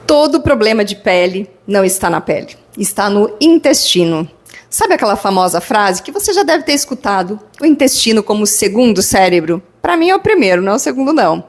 Todo problema de pele não está na pele, está no intestino. Sabe aquela famosa frase que você já deve ter escutado? O intestino como o segundo cérebro? Para mim é o primeiro, não é o segundo não.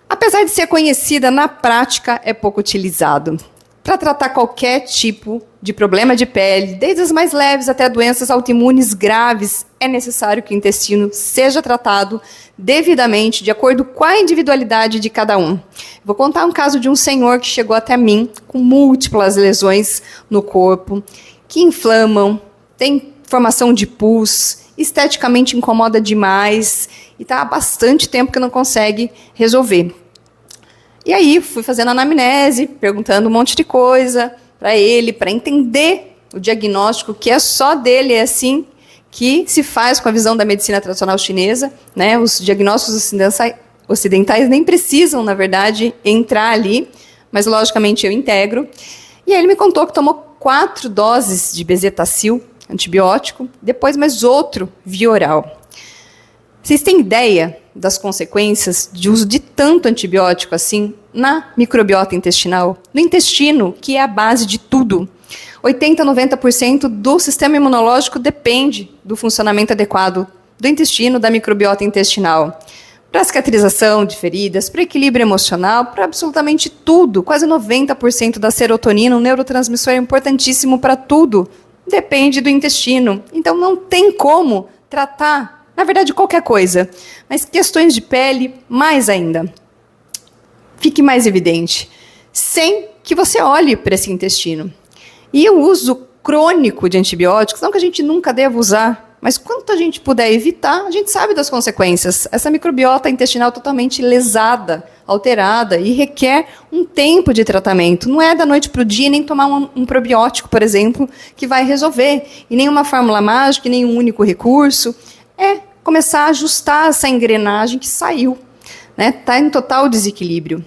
Apesar de ser conhecida, na prática é pouco utilizado. Para tratar qualquer tipo de problema de pele, desde as mais leves até doenças autoimunes graves, é necessário que o intestino seja tratado devidamente, de acordo com a individualidade de cada um. Vou contar um caso de um senhor que chegou até mim com múltiplas lesões no corpo, que inflamam, tem formação de pus, esteticamente incomoda demais e está há bastante tempo que não consegue resolver. E aí fui fazendo anamnese, perguntando um monte de coisa para ele, para entender o diagnóstico, que é só dele, é assim que se faz com a visão da medicina tradicional chinesa, né? Os diagnósticos ocidentais nem precisam, na verdade, entrar ali, mas logicamente eu integro. E aí ele me contou que tomou 4 doses de bezetacil, antibiótico, depois mais outro via oral. Vocês têm ideia das consequências de uso de tanto antibiótico assim na microbiota intestinal? No intestino, que é a base de tudo. 80% a 90% do sistema imunológico depende do funcionamento adequado do intestino, da microbiota intestinal. Para a cicatrização de feridas, para o equilíbrio emocional, para absolutamente tudo. Quase 90% da serotonina, um neurotransmissor importantíssimo para tudo, depende do intestino. Então não tem como tratar, na verdade, qualquer coisa. Mas questões de pele, mais ainda. Fique mais evidente, sem que você olhe para esse intestino. E o uso crônico de antibióticos, não que a gente nunca deva usar, mas quanto a gente puder evitar, a gente sabe das consequências. Essa microbiota intestinal totalmente lesada, alterada, e requer um tempo de tratamento. Não é da noite para o dia, nem tomar um probiótico, por exemplo, que vai resolver. E nem uma fórmula mágica, nem um único recurso. É começar a ajustar essa engrenagem que saiu. Está em total desequilíbrio.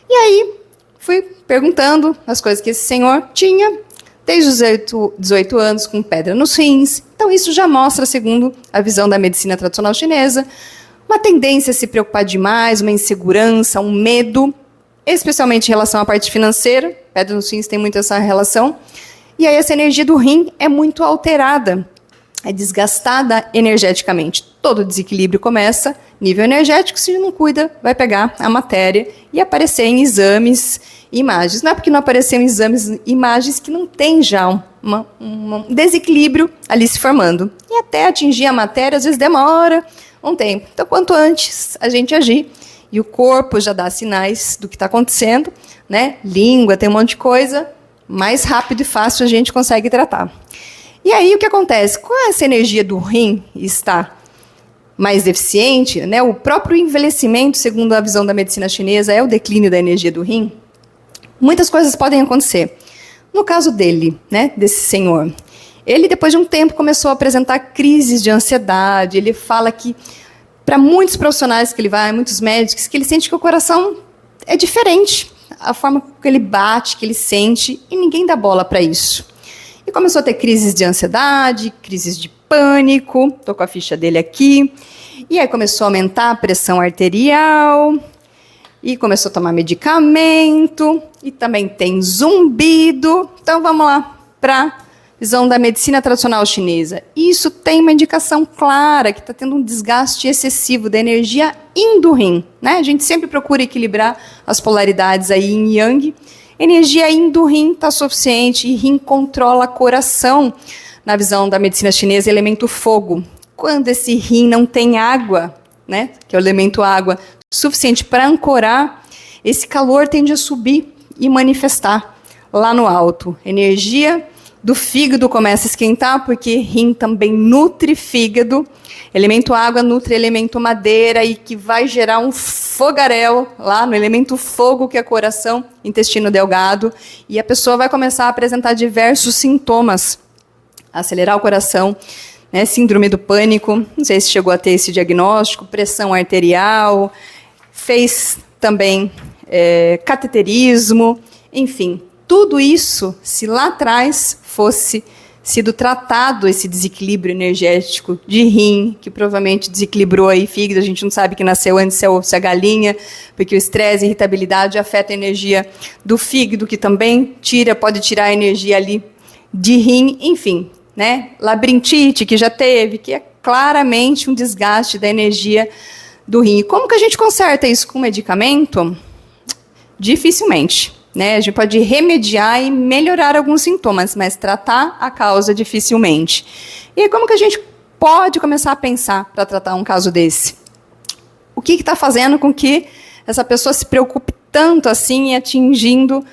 E aí, fui perguntando as coisas que esse senhor tinha, desde os 18 anos, com pedra nos rins. Então, isso já mostra, segundo a visão da medicina tradicional chinesa, uma tendência a se preocupar demais, uma insegurança, um medo, especialmente em relação à parte financeira. Pedra nos rins tem muito essa relação. E aí, essa energia do rim é muito alterada, é desgastada energeticamente. Todo desequilíbrio começa, nível energético, se não cuida, vai pegar a matéria e aparecer em exames e imagens. Não é porque não apareceu em exames e imagens que não tem já um desequilíbrio ali se formando. E até atingir a matéria, às vezes demora um tempo. Então, quanto antes a gente agir, e o corpo já dá sinais do que está acontecendo, né? Língua, tem um monte de coisa, mais rápido e fácil a gente consegue tratar. E aí o que acontece? Com essa energia do rim está mais deficiente, né? O próprio envelhecimento, segundo a visão da medicina chinesa, é o declínio da energia do rim. Muitas coisas podem acontecer. No caso dele, né, desse senhor, ele depois de um tempo começou a apresentar crises de ansiedade. Ele fala que, para muitos profissionais que ele vai, muitos médicos, que ele sente que o coração é diferente. A forma que ele bate, que ele sente, e ninguém dá bola para isso. E começou a ter crises de ansiedade, crises de pânico, estou com a ficha dele aqui, e aí começou a aumentar a pressão arterial, e começou a tomar medicamento, e também tem zumbido. Então vamos lá para a visão da medicina tradicional chinesa. Isso tem uma indicação clara, que está tendo um desgaste excessivo da energia yin do rim, né? A gente sempre procura equilibrar as polaridades aí yin e yang. Energia yin do rim está suficiente, e rim controla coração. Na visão da medicina chinesa, elemento fogo. Quando esse rim não tem água, né, que é o elemento água, suficiente para ancorar, esse calor tende a subir e manifestar lá no alto. Energia do fígado começa a esquentar, porque rim também nutre fígado. Elemento água nutre elemento madeira, e que vai gerar um fogaréu lá no elemento fogo, que é coração, intestino delgado, e a pessoa vai começar a apresentar diversos sintomas. Acelerar o coração, né, síndrome do pânico, não sei se chegou a ter esse diagnóstico, pressão arterial, fez também cateterismo, enfim, tudo isso, se lá atrás fosse sido tratado esse desequilíbrio energético de rim, que provavelmente desequilibrou aí fígado, a gente não sabe que nasceu antes se a galinha, porque o estresse e a irritabilidade afeta a energia do fígado, que também pode tirar a energia ali de rim, enfim, né? Labirintite que já teve, que é claramente um desgaste da energia do rim. E como que a gente conserta isso com medicamento? Dificilmente. Né? A gente pode remediar e melhorar alguns sintomas, mas tratar a causa dificilmente. E como que a gente pode começar a pensar para tratar um caso desse? O que está fazendo com que essa pessoa se preocupe tanto assim em atingindo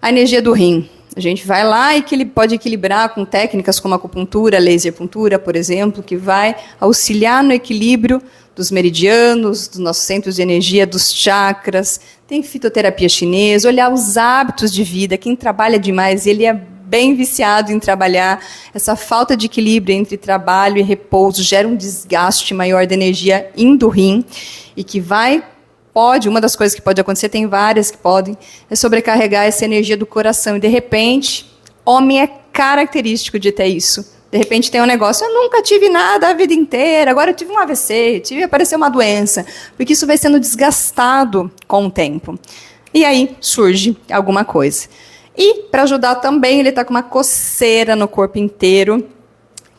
a energia do rim? A gente vai lá e que ele pode equilibrar com técnicas como acupuntura, laser puntura, por exemplo, que vai auxiliar no equilíbrio dos meridianos, dos nossos centros de energia, dos chakras. Tem fitoterapia chinesa, olhar os hábitos de vida. Quem trabalha demais, ele é bem viciado em trabalhar. Essa falta de equilíbrio entre trabalho e repouso gera um desgaste maior da energia indo rim e que uma das coisas que pode acontecer, tem várias que podem, é sobrecarregar essa energia do coração. E, de repente, homem é característico de ter isso. De repente tem um negócio, eu nunca tive nada a vida inteira, agora eu tive um AVC, apareceu uma doença, porque isso vai sendo desgastado com o tempo. E aí surge alguma coisa. E, para ajudar também, ele está com uma coceira no corpo inteiro,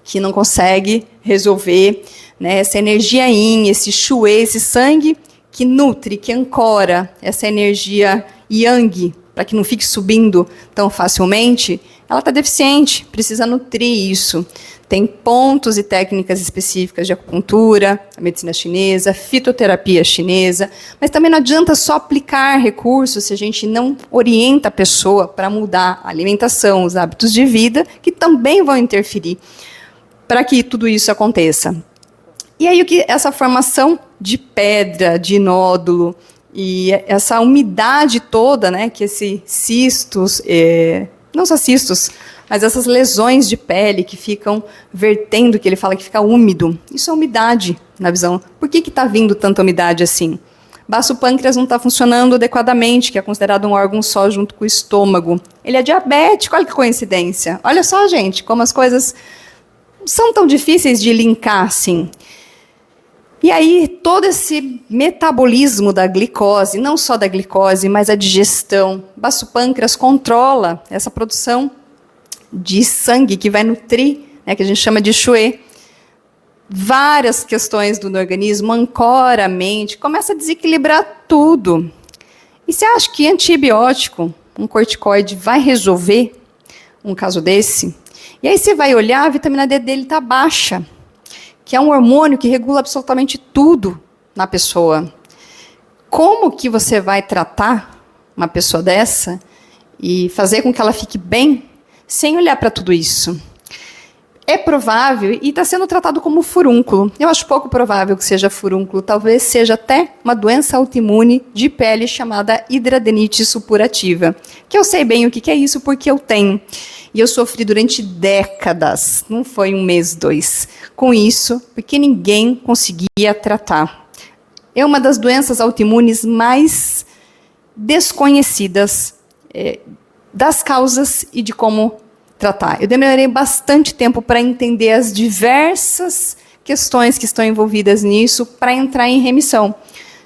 que não consegue resolver, né, essa energia yin, esse shui, esse sangue que nutre, que ancora essa energia yang, para que não fique subindo tão facilmente, ela está deficiente, precisa nutrir isso. Tem pontos e técnicas específicas de acupuntura, a medicina chinesa, fitoterapia chinesa, mas também não adianta só aplicar recursos se a gente não orienta a pessoa para mudar a alimentação, os hábitos de vida, que também vão interferir para que tudo isso aconteça. E aí essa formação de pedra, de nódulo, e essa umidade toda, né, que esses cistos, não só cistos, mas essas lesões de pele que ficam vertendo, que ele fala que fica úmido, isso é umidade na visão. Por que está vindo tanta umidade assim? Baço pâncreas não está funcionando adequadamente, que é considerado um órgão só junto com o estômago. Ele é diabético, olha que coincidência. Olha só, gente, como as coisas são tão difíceis de linkar assim. E aí, todo esse metabolismo da glicose, não só da glicose, mas a digestão, baço pâncreas controla essa produção de sangue que vai nutrir, né, que a gente chama de shui. Várias questões do organismo, ancora a mente, começa a desequilibrar tudo. E você acha que antibiótico, um corticoide, vai resolver um caso desse? E aí você vai olhar, a vitamina D dele está baixa, que é um hormônio que regula absolutamente tudo na pessoa. Como que você vai tratar uma pessoa dessa e fazer com que ela fique bem sem olhar para tudo isso? É provável, e está sendo tratado como furúnculo. Eu acho pouco provável que seja furúnculo, talvez seja até uma doença autoimune de pele chamada hidradenitis supurativa, que eu sei bem o que é isso porque eu tenho. E eu sofri durante décadas, não foi um mês, 2, com isso, porque ninguém conseguia tratar. É uma das doenças autoimunes mais desconhecidas das causas e de como tratar. Eu demorei bastante tempo para entender as diversas questões que estão envolvidas nisso para entrar em remissão.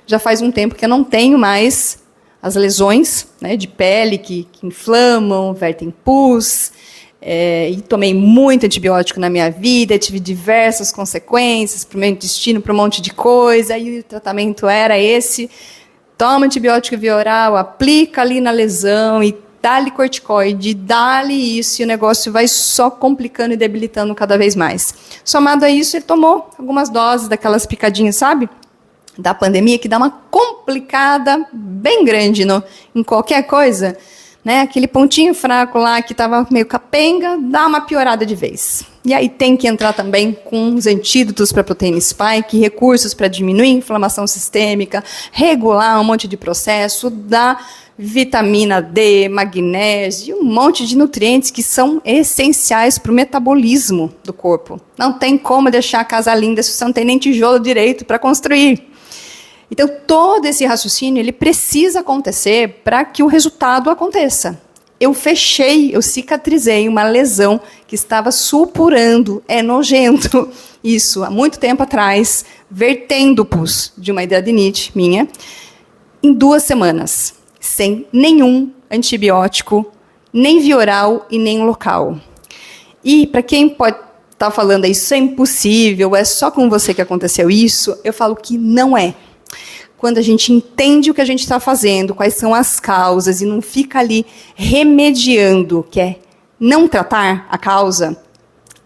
Já faz um tempo que eu não tenho mais as lesões, né, de pele que inflamam, vertem pus, e tomei muito antibiótico na minha vida, tive diversas consequências para o meu intestino, para um monte de coisa, e o tratamento era esse: toma antibiótico via oral, aplica ali na lesão e dá-lhe corticoide, dá-lhe isso, e o negócio vai só complicando e debilitando cada vez mais. Somado a isso, ele tomou algumas doses daquelas picadinhas, sabe? Da pandemia, que dá uma complicada bem grande em qualquer coisa, né? Aquele pontinho fraco lá que estava meio capenga, dá uma piorada de vez. E aí tem que entrar também com os antídotos para proteína spike, recursos para diminuir a inflamação sistêmica, regular um monte de processo, dar vitamina D, magnésio, um monte de nutrientes que são essenciais para o metabolismo do corpo. Não tem como deixar a casa linda se você não tem nem tijolo direito para construir. Então, todo esse raciocínio ele precisa acontecer para que o resultado aconteça. eu fechei, eu cicatrizei uma lesão que estava supurando, é nojento. Isso, há muito tempo atrás, vertendo pus de uma hidradinite minha, em 2 semanas, sem nenhum antibiótico, nem via oral e nem local. E para quem pode estar falando isso é impossível, é só com você que aconteceu isso, eu falo que não é. Quando a gente entende o que a gente está fazendo, quais são as causas, e não fica ali remediando, que é não tratar a causa,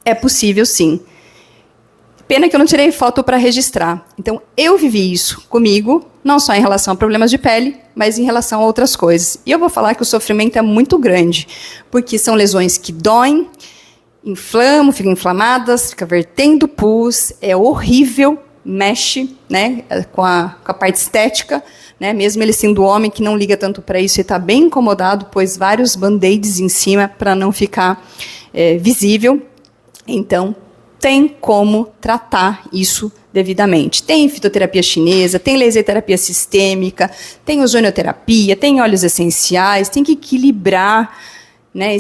é possível sim. Pena que eu não tirei foto para registrar. Então, eu vivi isso comigo, não só em relação a problemas de pele, mas em relação a outras coisas. E eu vou falar que o sofrimento é muito grande, porque são lesões que doem, inflamam, ficam inflamadas, fica vertendo pus, é horrível, mexe, né, com a parte estética, né, mesmo ele sendo homem que não liga tanto para isso e está bem incomodado, pôs vários band-aids em cima para não ficar visível. Então, tem como tratar isso devidamente. Tem fitoterapia chinesa, tem laser terapia sistêmica, tem ozonioterapia, tem óleos essenciais, tem que equilibrar, né,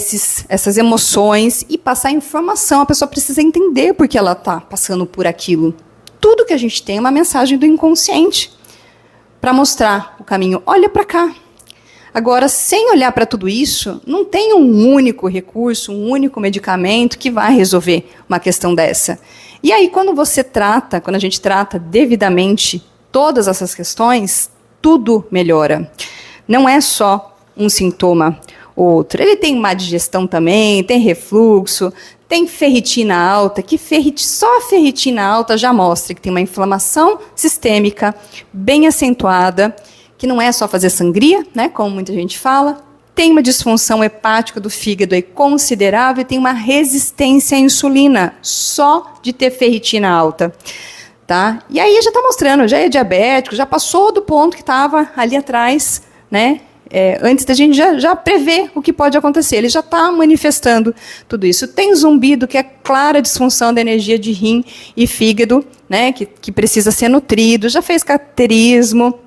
essas emoções e passar informação. A pessoa precisa entender por que ela está passando por aquilo. Tudo que a gente tem é uma mensagem do inconsciente para mostrar o caminho. Olha para cá. Agora, sem olhar para tudo isso, não tem um único recurso, um único medicamento que vai resolver uma questão dessa. E aí, quando a gente trata devidamente todas essas questões, tudo melhora. Não é só um sintoma ou outro. Ele tem má digestão também, tem refluxo, tem ferritina alta, que só a ferritina alta já mostra que tem uma inflamação sistêmica bem acentuada, que não é só fazer sangria, né, como muita gente fala, tem uma disfunção hepática do fígado aí considerável e tem uma resistência à insulina, só de ter ferritina alta. Tá? E aí já está mostrando, já é diabético, já passou do ponto que estava ali atrás, né? Antes da gente já prever o que pode acontecer. Ele já está manifestando tudo isso. Tem zumbido, que é clara disfunção da energia de rim e fígado, né, que precisa ser nutrido, já fez cateterismo,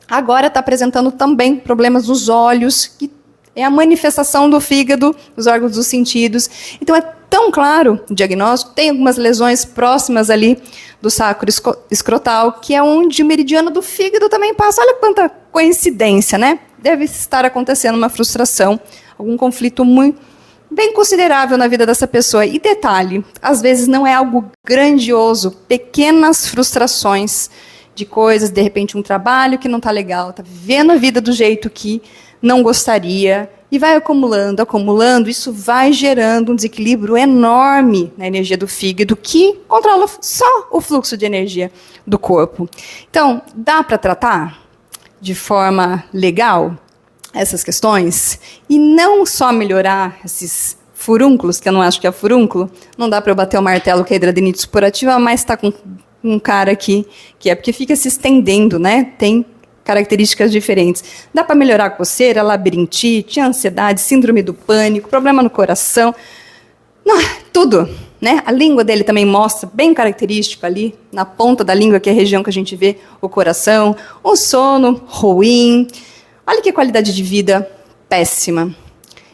agora está apresentando também problemas nos olhos, que é a manifestação do fígado, dos órgãos dos sentidos. Então, é tão claro o diagnóstico. Tem algumas lesões próximas ali do sacro escrotal, que é onde o meridiano do fígado também passa. Olha quanta coincidência, né? Deve estar acontecendo uma frustração, algum conflito muito bem considerável na vida dessa pessoa. E detalhe, às vezes não é algo grandioso, pequenas frustrações de coisas, de repente um trabalho que não está legal, está vivendo a vida do jeito que não gostaria, e vai acumulando, acumulando, isso vai gerando um desequilíbrio enorme na energia do fígado, que controla só o fluxo de energia do corpo. Então, dá para tratar de forma legal essas questões, e não só melhorar esses furúnculos, que eu não acho que é furúnculo, não dá para eu bater o martelo que é hidradinite supurativa, mas está com um cara aqui, que é porque fica se estendendo, né? Tem características diferentes. Dá para melhorar a coceira, labirintite, ansiedade, síndrome do pânico, problema no coração, tudo, né? A língua dele também mostra, bem característico ali, na ponta da língua, que é a região que a gente vê o coração, o sono ruim. Olha que qualidade de vida péssima.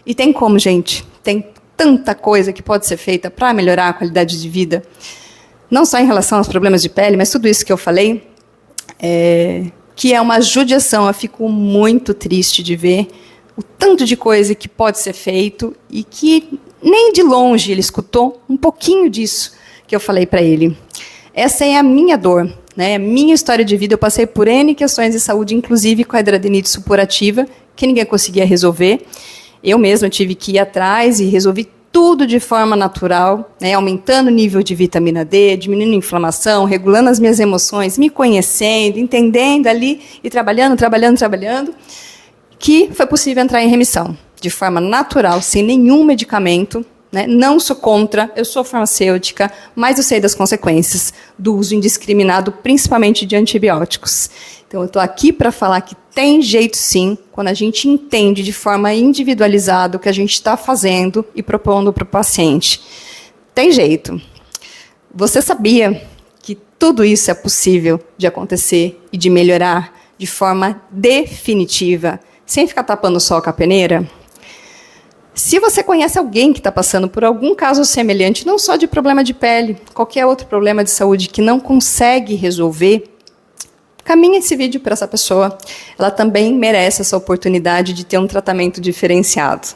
E tem como, gente? Tem tanta coisa que pode ser feita para melhorar a qualidade de vida. Não só em relação aos problemas de pele, mas tudo isso que eu falei, que é uma judiação. Eu fico muito triste de ver o tanto de coisa que pode ser feito e que nem de longe ele escutou um pouquinho disso que eu falei para ele. Essa é a minha dor, né? A minha história de vida. Eu passei por N questões de saúde, inclusive com a hidradinite supurativa, que ninguém conseguia resolver. Eu mesma tive que ir atrás e resolvi tudo de forma natural, né, aumentando o nível de vitamina D, diminuindo a inflamação, regulando as minhas emoções, me conhecendo, entendendo ali e trabalhando, que foi possível entrar em remissão de forma natural, sem nenhum medicamento. Né? Não sou contra, eu sou farmacêutica, mas eu sei das consequências do uso indiscriminado, principalmente de antibióticos. Então, eu estou aqui para falar que tem jeito sim, quando a gente entende de forma individualizada o que a gente está fazendo e propondo para o paciente. Tem jeito. Você sabia que tudo isso é possível de acontecer e de melhorar de forma definitiva, sem ficar tapando o sol com a peneira? Se você conhece alguém que está passando por algum caso semelhante, não só de problema de pele, qualquer outro problema de saúde que não consegue resolver, caminhe esse vídeo para essa pessoa. Ela também merece essa oportunidade de ter um tratamento diferenciado.